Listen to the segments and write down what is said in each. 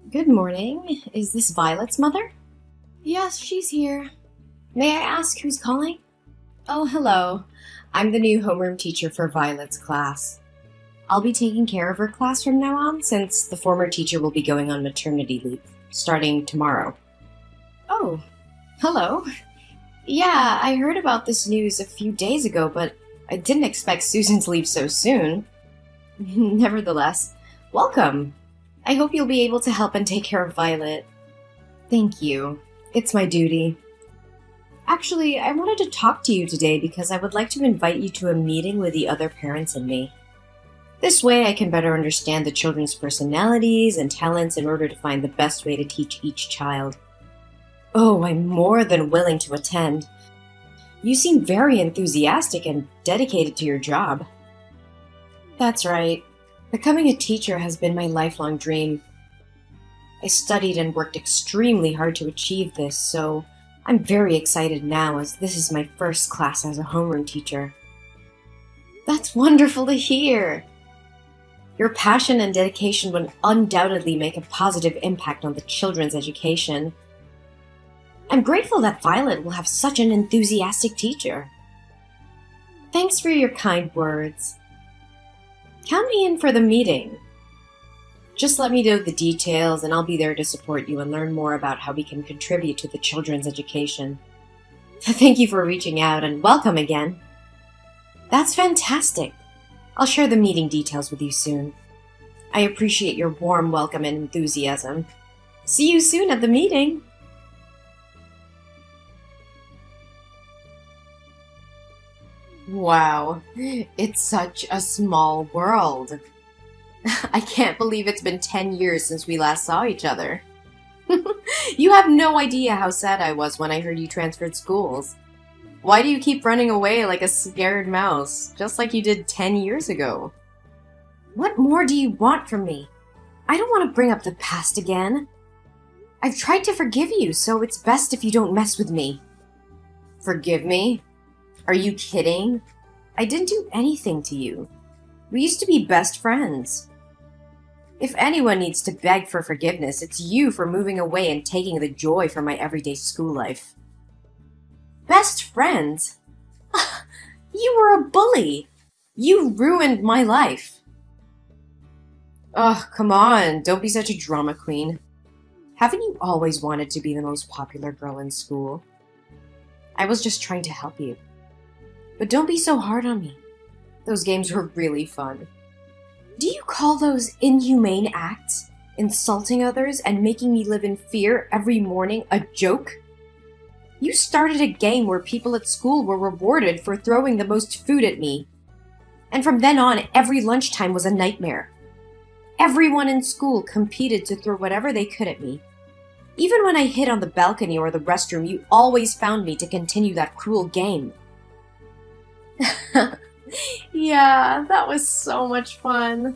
Good morning. Is this Violet's mother? Yes, she's here. May I ask who's calling? Oh, hello. I'm the new homeroom teacher for Violet's class. I'll be taking care of her class from now on since the former teacher will be going on maternity leave, starting tomorrow. Oh, hello. Yeah, I heard about this news a few days ago, but I didn't expect Susan to leave so soon. Nevertheless, welcome. I hope you'll be able to help and take care of Violet. Thank you. It's my duty. Actually, I wanted to talk to you today because I would like to invite you to a meeting with the other parents and me. This way I can better understand the children's personalities and talents in order to find the best way to teach each child. Oh, I'm more than willing to attend. You seem very enthusiastic and dedicated to your job. That's right. Becoming a teacher has been my lifelong dream. I studied and worked extremely hard to achieve this, so I'm very excited now as this is my first class as a homeroom teacher. That's wonderful to hear! Your passion and dedication would undoubtedly make a positive impact on the children's education. I'm grateful that Violet will have such an enthusiastic teacher. Thanks for your kind words. Count me in for the meeting. Just let me know the details and I'll be there to support you and learn more about how we can contribute to the children's education. Thank you for reaching out and welcome again. That's fantastic. I'll share the meeting details with you soon. I appreciate your warm welcome and enthusiasm. See you soon at the meeting. Wow, it's such a small world. I can't believe it's been 10 years since we last saw each other. You have no idea how sad I was when I heard you transferred schools. Why do you keep running away like a scared mouse, just like you did 10 years ago? What more do you want from me? I don't want to bring up the past again. I've tried to forgive you, so it's best if you don't mess with me. Forgive me? Are you kidding? I didn't do anything to you. We used to be best friends. If anyone needs to beg for forgiveness, it's you for moving away and taking the joy from my everyday school life. Best friends? You were a bully. You ruined my life. Oh, come on, don't be such a drama queen. Haven't you always wanted to be the most popular girl in school? I was just trying to help you. But don't be so hard on me. Those games were really fun. Do you call those inhumane acts, insulting others and making me live in fear every morning, a joke? You started a game where people at school were rewarded for throwing the most food at me. And from then on, every lunchtime was a nightmare. Everyone in school competed to throw whatever they could at me. Even when I hid on the balcony or the restroom, you always found me to continue that cruel game. Yeah, that was so much fun.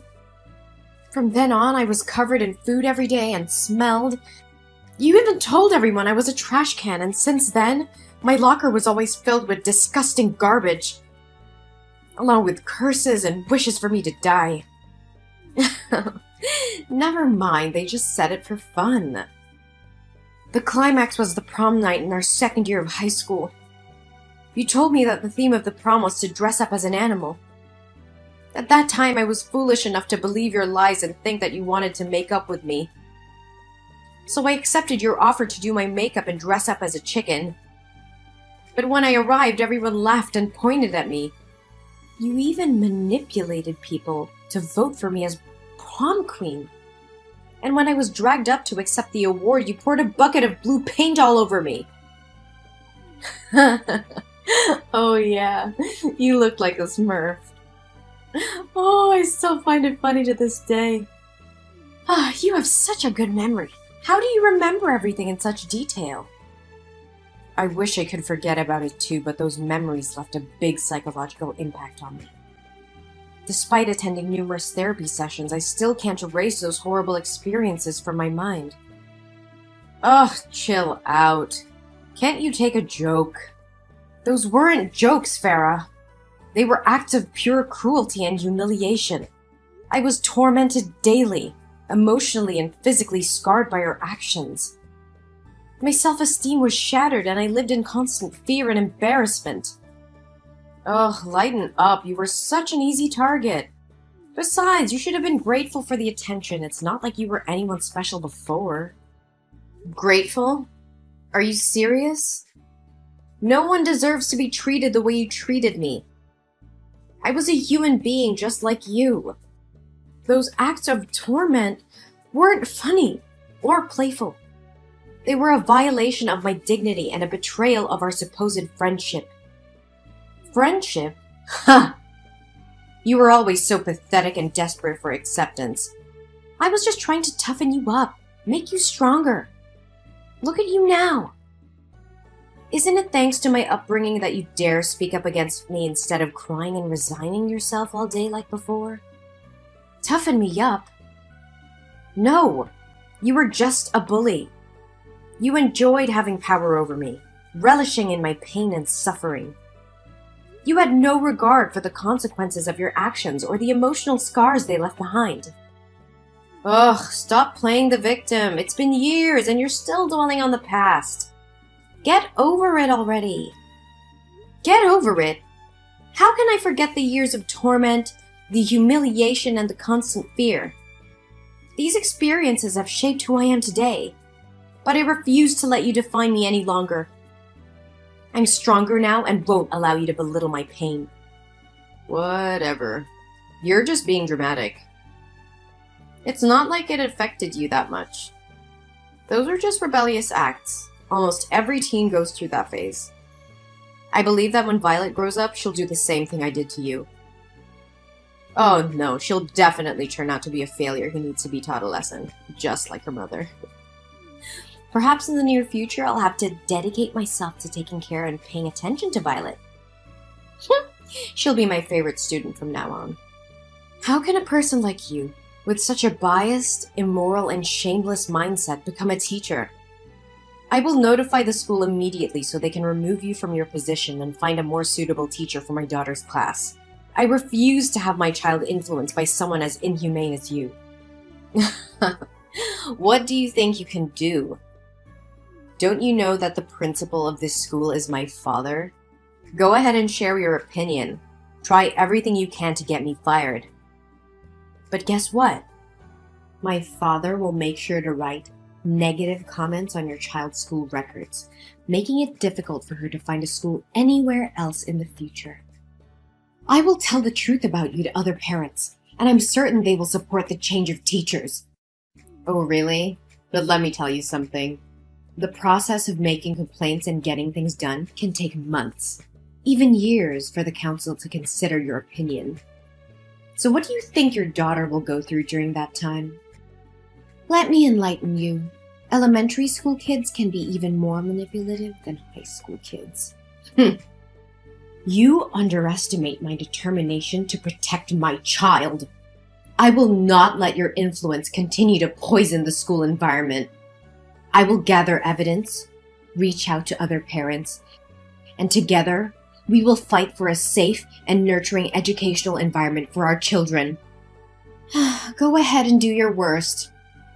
From then on, I was covered in food every day and smelled. You even told everyone I was a trash can, and since then, my locker was always filled with disgusting garbage, along with curses and wishes for me to die. Never mind, they just said it for fun. The climax was the prom night in our second year of high school. You told me that the theme of the prom was to dress up as an animal. At that time, I was foolish enough to believe your lies and think that you wanted to make up with me. So I accepted your offer to do my makeup and dress up as a chicken. But when I arrived, everyone laughed and pointed at me. You even manipulated people to vote for me as prom queen. And when I was dragged up to accept the award, you poured a bucket of blue paint all over me. Oh yeah, you looked like a Smurf. Oh, I still find it funny to this day. Ah, you have such a good memory. How do you remember everything in such detail? I wish I could forget about it too, but those memories left a big psychological impact on me. Despite attending numerous therapy sessions, I still can't erase those horrible experiences from my mind. Ugh, chill out. Can't you take a joke? Those weren't jokes, Farah. They were acts of pure cruelty and humiliation. I was tormented daily. emotionally and physically scarred by her actions. My self-esteem was shattered and I lived in constant fear and embarrassment. Ugh, lighten up, you were such an easy target. Besides, you should have been grateful for the attention. It's not like you were anyone special before. Grateful? Are you serious? No one deserves to be treated the way you treated me. I was a human being just like you. Those acts of torment weren't funny or playful. They were a violation of my dignity and a betrayal of our supposed friendship. Friendship? Ha! You were always so pathetic and desperate for acceptance. I was just trying to toughen you up, make you stronger. Look at you now. Isn't it thanks to my upbringing that you dare speak up against me instead of crying and resigning yourself all day like before? Toughen me up? No, you were just a bully. You enjoyed having power over me, relishing in my pain and suffering. You had no regard for the consequences of your actions or the emotional scars they left behind. Ugh, stop playing the victim. It's been years and you're still dwelling on the past. Get over it already. Get over it? How can I forget the years of torment, the humiliation, and the constant fear? These experiences have shaped who I am today, but I refuse to let you define me any longer. I'm stronger now and won't allow you to belittle my pain. Whatever. You're just being dramatic. It's not like it affected you that much. Those are just rebellious acts. Almost every teen goes through that phase. I believe that when Violet grows up, she'll do the same thing I did to you. Oh no, she'll definitely turn out to be a failure who needs to be taught a lesson, just like her mother. Perhaps in the near future, I'll have to dedicate myself to taking care and paying attention to Violet. She'll be my favorite student from now on. How can a person like you, with such a biased, immoral, and shameless mindset, become a teacher? I will notify the school immediately so they can remove you from your position and find a more suitable teacher for my daughter's class. I refuse to have my child influenced by someone as inhumane as you. What do you think you can do? Don't you know that the principal of this school is my father? Go ahead and share your opinion. Try everything you can to get me fired. But guess what? My father will make sure to write negative comments on your child's school records, making it difficult for her to find a school anywhere else in the future. I will tell the truth about you to other parents, and I'm certain they will support the change of teachers. Oh, really? But let me tell you something. The process of making complaints and getting things done can take months, even years, for the council to consider your opinion. So what do you think your daughter will go through during that time? Let me enlighten you. Elementary school kids can be even more manipulative than high school kids. You underestimate my determination to protect my child. I will not let your influence continue to poison the school environment. I will gather evidence, reach out to other parents, and together we will fight for a safe and nurturing educational environment for our children. Go ahead and do your worst.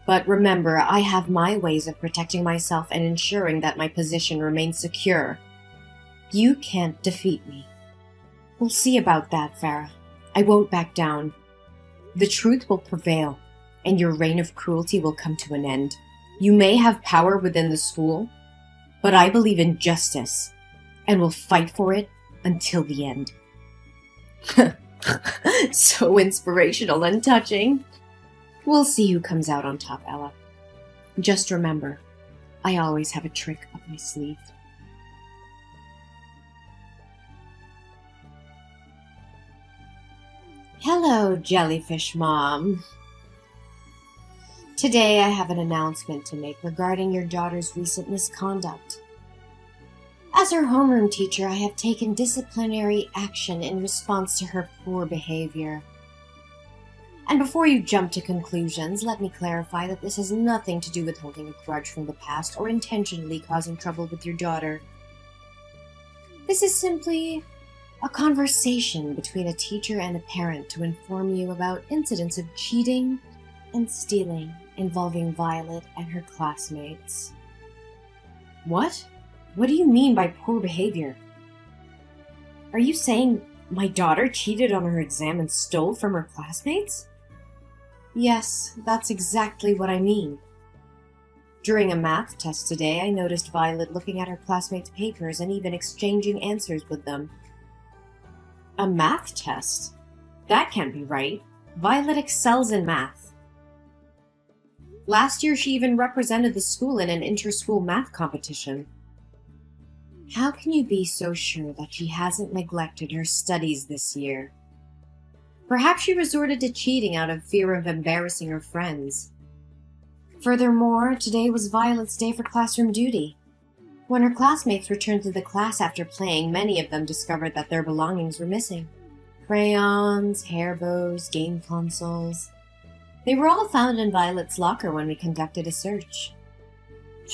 But remember, I have my ways of protecting myself and ensuring that my position remains secure. You can't defeat me. We'll see about that, Farah. I won't back down. The truth will prevail, and your reign of cruelty will come to an end. You may have power within the school, but I believe in justice, and will fight for it until the end. So inspirational and touching. We'll see who comes out on top, Ella. Just remember, I always have a trick up my sleeve. Hello, Jellyfish Mom. Today I have an announcement to make regarding your daughter's recent misconduct. As her homeroom teacher, I have taken disciplinary action in response to her poor behavior. And before you jump to conclusions, let me clarify that this has nothing to do with holding a grudge from the past or intentionally causing trouble with your daughter. This is simply a conversation between a teacher and a parent to inform you about incidents of cheating, and stealing involving Violet and her classmates. What? What do you mean by poor behavior? Are you saying my daughter cheated on her exam and stole from her classmates? Yes, that's exactly what I mean. During a math test today, I noticed Violet looking at her classmates' papers and even exchanging answers with them. A math test? That can't be right. Violet excels in math. Last year, she even represented the school in an inter-school math competition. How can you be so sure that she hasn't neglected her studies this year? Perhaps she resorted to cheating out of fear of embarrassing her friends. Furthermore, today was Violet's day for classroom duty. When her classmates returned to the class after playing, many of them discovered that their belongings were missing. Crayons, hair bows, game consoles. They were all found in Violet's locker when we conducted a search.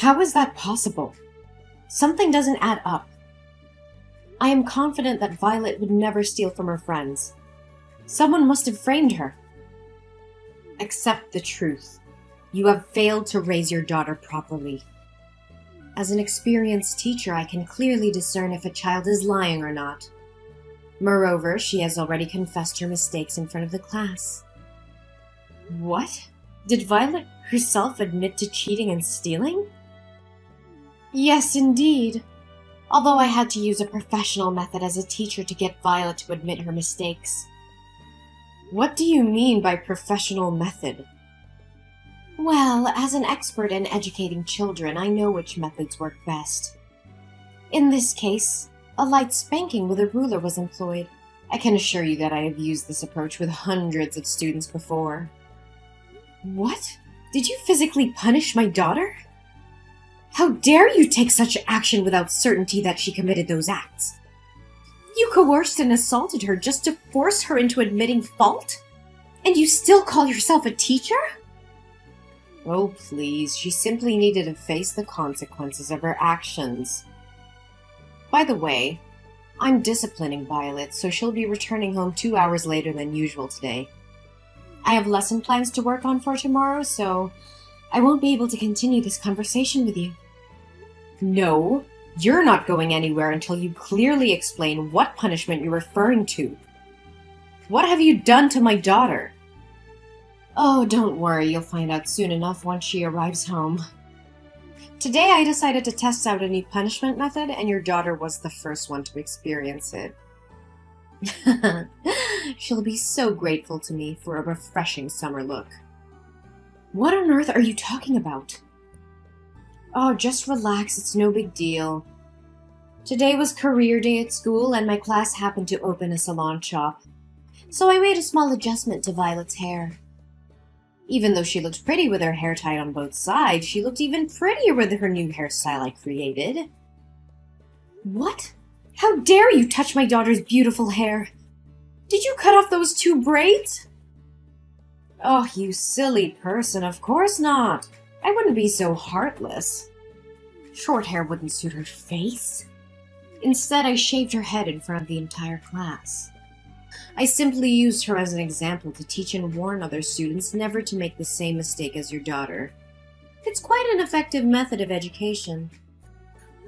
How is that possible? Something doesn't add up. I am confident that Violet would never steal from her friends. Someone must have framed her. Accept the truth. You have failed to raise your daughter properly. As an experienced teacher, I can clearly discern if a child is lying or not. Moreover, she has already confessed her mistakes in front of the class. What? Did Violet herself admit to cheating and stealing? Yes, indeed. Although I had to use a professional method as a teacher to get Violet to admit her mistakes. What do you mean by professional method? Well, as an expert in educating children, I know which methods work best. In this case, a light spanking with a ruler was employed. I can assure you that I have used this approach with hundreds of students before. What? Did you physically punish my daughter? How dare you take such action without certainty that she committed those acts? You coerced and assaulted her just to force her into admitting fault? And you still call yourself a teacher? Oh, please, she simply needed to face the consequences of her actions. By the way, I'm disciplining Violet, so she'll be returning home 2 hours later than usual today. I have lesson plans to work on for tomorrow, so I won't be able to continue this conversation with you. No, you're not going anywhere until you clearly explain what punishment you're referring to. What have you done to my daughter? Oh, don't worry, you'll find out soon enough once she arrives home. Today I decided to test out a new punishment method, and your daughter was the first one to experience it. She'll be so grateful to me for a refreshing summer look. What on earth are you talking about? Oh, just relax, it's no big deal. Today was career day at school, and my class happened to open a salon shop. So I made a small adjustment to Violet's hair. Even though she looked pretty with her hair tied on both sides, she looked even prettier with her new hairstyle I created. What? How dare you touch my daughter's beautiful hair? Did you cut off those 2 braids? Oh, you silly person, of course not. I wouldn't be so heartless. Short hair wouldn't suit her face. Instead, I shaved her head in front of the entire class. I simply used her as an example to teach and warn other students never to make the same mistake as your daughter. It's quite an effective method of education.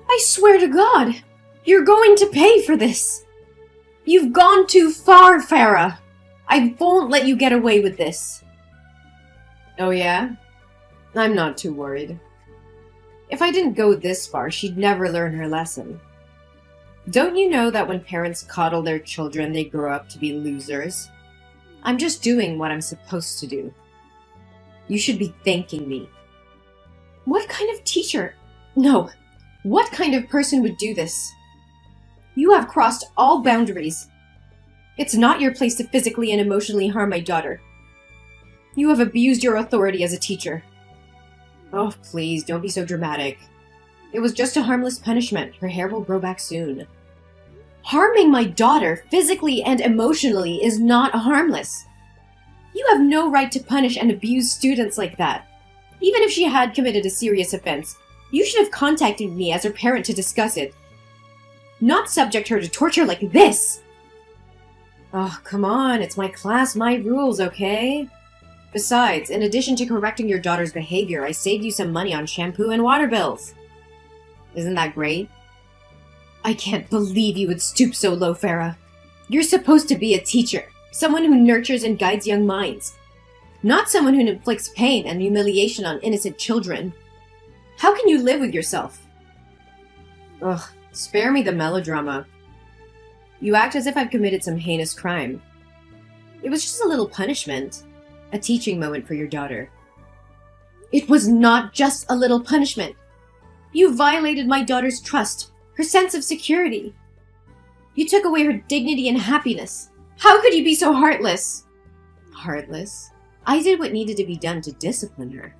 I swear to God, you're going to pay for this. You've gone too far, Farah. I won't let you get away with this. Oh yeah? I'm not too worried. If I didn't go this far, she'd never learn her lesson. Don't you know that when parents coddle their children, they grow up to be losers? I'm just doing what I'm supposed to do. You should be thanking me. What kind of teacher? No, what kind of person would do this? You have crossed all boundaries. It's not your place to physically and emotionally harm my daughter. You have abused your authority as a teacher. Oh, please, don't be so dramatic. It was just a harmless punishment. Her hair will grow back soon. Harming my daughter, physically and emotionally, is not harmless. You have no right to punish and abuse students like that. Even if she had committed a serious offense, you should have contacted me as her parent to discuss it. Not subject her to torture like this! Oh, come on, it's my class, my rules, okay? Besides, in addition to correcting your daughter's behavior, I saved you some money on shampoo and water bills. Isn't that great? I can't believe you would stoop so low, Farah. You're supposed to be a teacher, someone who nurtures and guides young minds, not someone who inflicts pain and humiliation on innocent children. How can you live with yourself? Ugh, spare me the melodrama. You act as if I've committed some heinous crime. It was just a little punishment, a teaching moment for your daughter. It was not just a little punishment. You violated my daughter's trust, her sense of security. You took away her dignity and happiness. How could you be so heartless? Heartless? I did what needed to be done to discipline her.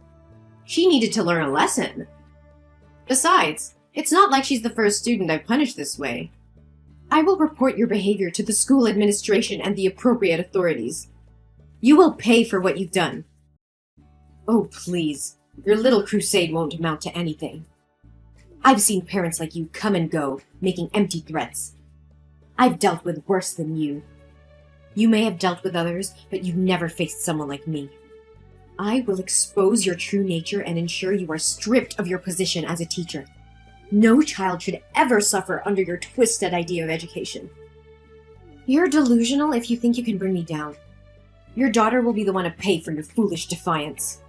She needed to learn a lesson. Besides, it's not like she's the first student I've punished this way. I will report your behavior to the school administration and the appropriate authorities. You will pay for what you've done. Oh, please. Your little crusade won't amount to anything. I've seen parents like you come and go, making empty threats. I've dealt with worse than you. You may have dealt with others, but you've never faced someone like me. I will expose your true nature and ensure you are stripped of your position as a teacher. No child should ever suffer under your twisted idea of education. You're delusional if you think you can bring me down. Your daughter will be the one to pay for your foolish defiance.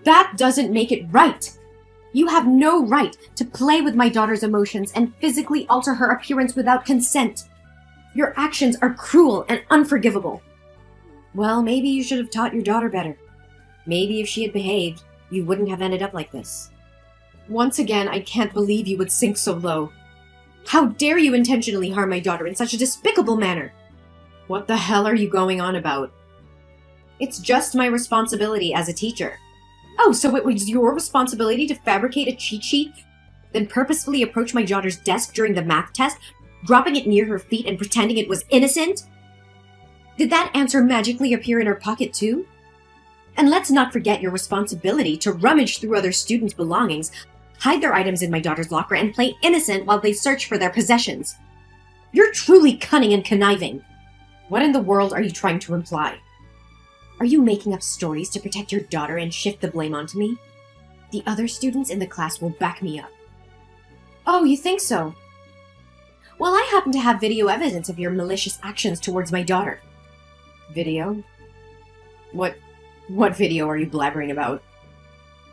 That doesn't make it right! You have no right to play with my daughter's emotions and physically alter her appearance without consent. Your actions are cruel and unforgivable. Well, maybe you should have taught your daughter better. Maybe if she had behaved, you wouldn't have ended up like this. Once again, I can't believe you would sink so low. How dare you intentionally harm my daughter in such a despicable manner? What the hell are you going on about? It's just my responsibility as a teacher. Oh, so it was your responsibility to fabricate a cheat sheet, then purposefully approach my daughter's desk during the math test, dropping it near her feet and pretending it was innocent? Did that answer magically appear in her pocket too? And let's not forget your responsibility to rummage through other students' belongings, hide their items in my daughter's locker, and play innocent while they search for their possessions. You're truly cunning and conniving. What in the world are you trying to imply? Are you making up stories to protect your daughter and shift the blame onto me? The other students in the class will back me up. Oh, you think so? Well, I happen to have video evidence of your malicious actions towards my daughter. Video? What video are you blabbering about?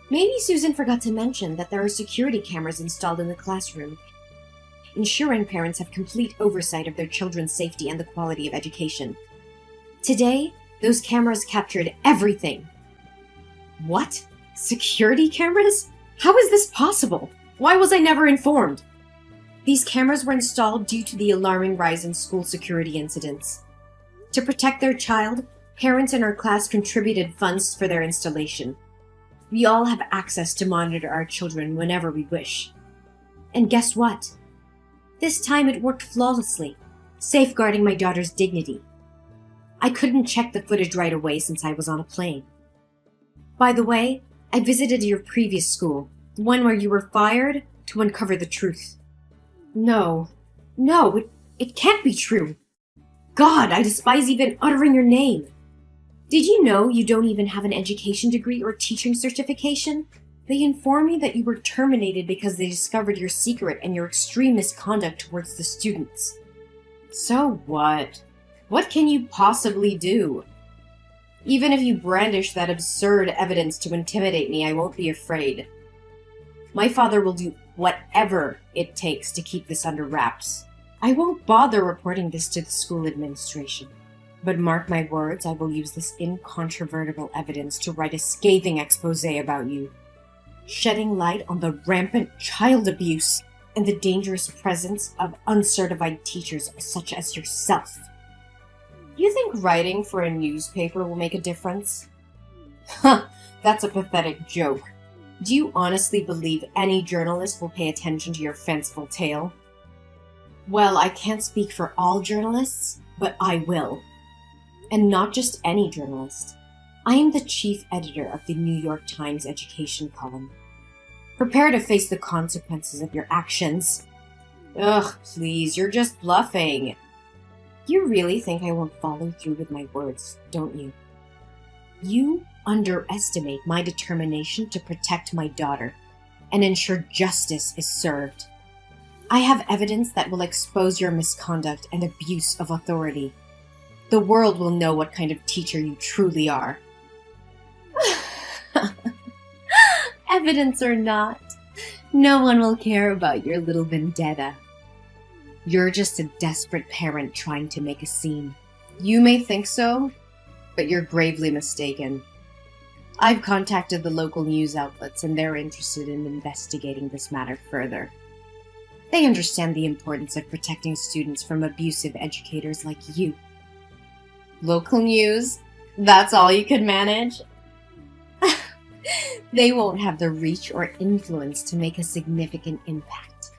Maybe Susan forgot to mention that there are security cameras installed in the classroom, ensuring parents have complete oversight of their children's safety and the quality of education. Today, those cameras captured everything. What? Security cameras? How is this possible? Why was I never informed? These cameras were installed due to the alarming rise in school security incidents. To protect their child, parents in our class contributed funds for their installation. We all have access to monitor our children whenever we wish. And guess what? This time it worked flawlessly, safeguarding my daughter's dignity. I couldn't check the footage right away since I was on a plane. By the way, I visited your previous school, the one where you were fired, to uncover the truth. No, it can't be true. God, I despise even uttering your name. Did you know you don't even have an education degree or teaching certification? They informed me that you were terminated because they discovered your secret and your extreme misconduct towards the students. So what? What can you possibly do? Even if you brandish that absurd evidence to intimidate me, I won't be afraid. My father will do whatever it takes to keep this under wraps. I won't bother reporting this to the school administration. But mark my words, I will use this incontrovertible evidence to write a scathing expose about you, shedding light on the rampant child abuse and the dangerous presence of uncertified teachers such as yourself. You think writing for a newspaper will make a difference? Huh, that's a pathetic joke. Do you honestly believe any journalist will pay attention to your fanciful tale? Well, I can't speak for all journalists, but I will. And not just any journalist. I am the chief editor of the New York Times education column. Prepare to face the consequences of your actions. Ugh, please, you're just bluffing. You really think I won't follow through with my words, don't you? You underestimate my determination to protect my daughter and ensure justice is served. I have evidence that will expose your misconduct and abuse of authority. The world will know what kind of teacher you truly are. Evidence or not, no one will care about your little vendetta. You're just a desperate parent trying to make a scene. You may think so, but you're gravely mistaken. I've contacted the local news outlets and they're interested in investigating this matter further. They understand the importance of protecting students from abusive educators like you. Local news? That's all you could manage? They won't have the reach or influence to make a significant impact.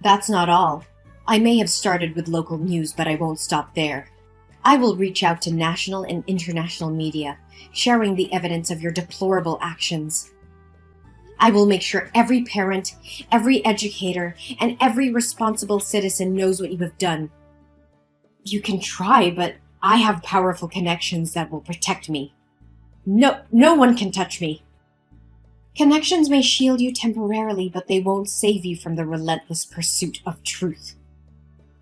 That's not all. I may have started with local news, but I won't stop there. I will reach out to national and international media, sharing the evidence of your deplorable actions. I will make sure every parent, every educator, and every responsible citizen knows what you have done. You can try, but I have powerful connections that will protect me. No one can touch me. Connections may shield you temporarily, but they won't save you from the relentless pursuit of truth.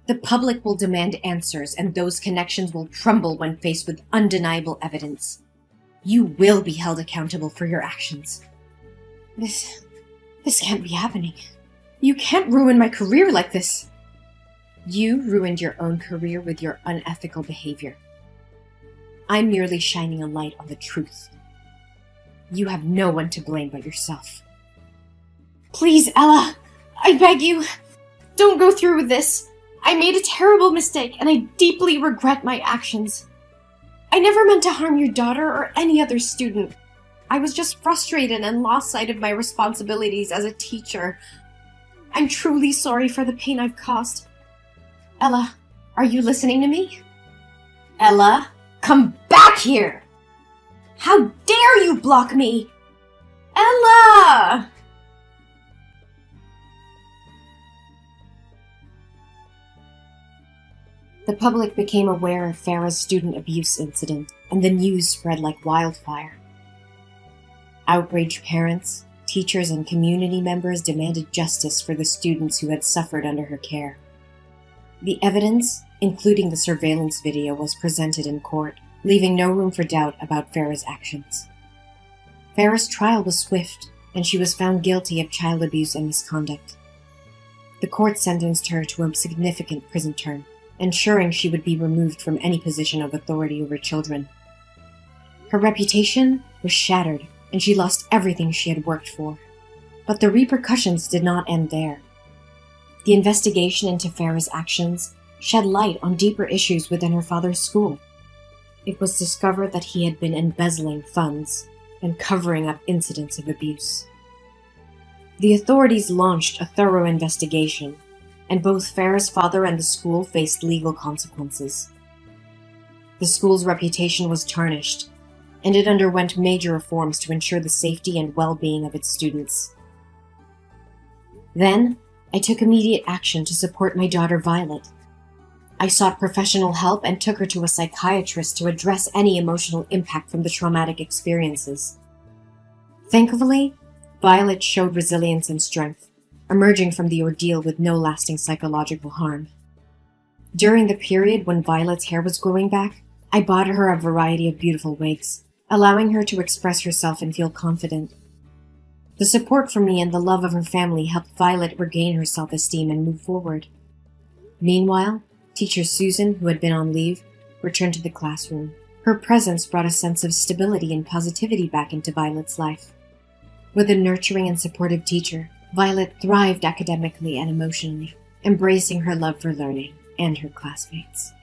The public will demand answers, and those connections will crumble when faced with undeniable evidence. You will be held accountable for your actions. This can't be happening. You can't ruin my career like this. You ruined your own career with your unethical behavior. I'm merely shining a light on the truth. You have no one to blame but yourself. Please, Ella, I beg you, don't go through with this. I made a terrible mistake, and I deeply regret my actions. I never meant to harm your daughter or any other student. I was just frustrated and lost sight of my responsibilities as a teacher. I'm truly sorry for the pain I've caused. Ella, are you listening to me? Ella, come back here! How dare you block me? Ella! The public became aware of Farah's student abuse incident, and the news spread like wildfire. Outraged parents, teachers, and community members demanded justice for the students who had suffered under her care. The evidence, including the surveillance video, was presented in court, leaving no room for doubt about Farah's actions. Farah's trial was swift, and she was found guilty of child abuse and misconduct. The court sentenced her to a significant prison term, ensuring she would be removed from any position of authority over children. Her reputation was shattered, and she lost everything she had worked for. But the repercussions did not end there. The investigation into Farah's actions shed light on deeper issues within her father's school. It was discovered that he had been embezzling funds and covering up incidents of abuse. The authorities launched a thorough investigation, and both Farah's father and the school faced legal consequences. The school's reputation was tarnished, and it underwent major reforms to ensure the safety and well-being of its students. Then, I took immediate action to support my daughter Violet. I sought professional help and took her to a psychiatrist to address any emotional impact from the traumatic experiences. Thankfully, Violet showed resilience and strength, emerging from the ordeal with no lasting psychological harm. During the period when Violet's hair was growing back, I bought her a variety of beautiful wigs, allowing her to express herself and feel confident. The support from me and the love of her family helped Violet regain her self-esteem and move forward. Meanwhile, teacher Susan, who had been on leave, returned to the classroom. Her presence brought a sense of stability and positivity back into Violet's life. With a nurturing and supportive teacher, Violet thrived academically and emotionally, embracing her love for learning and her classmates.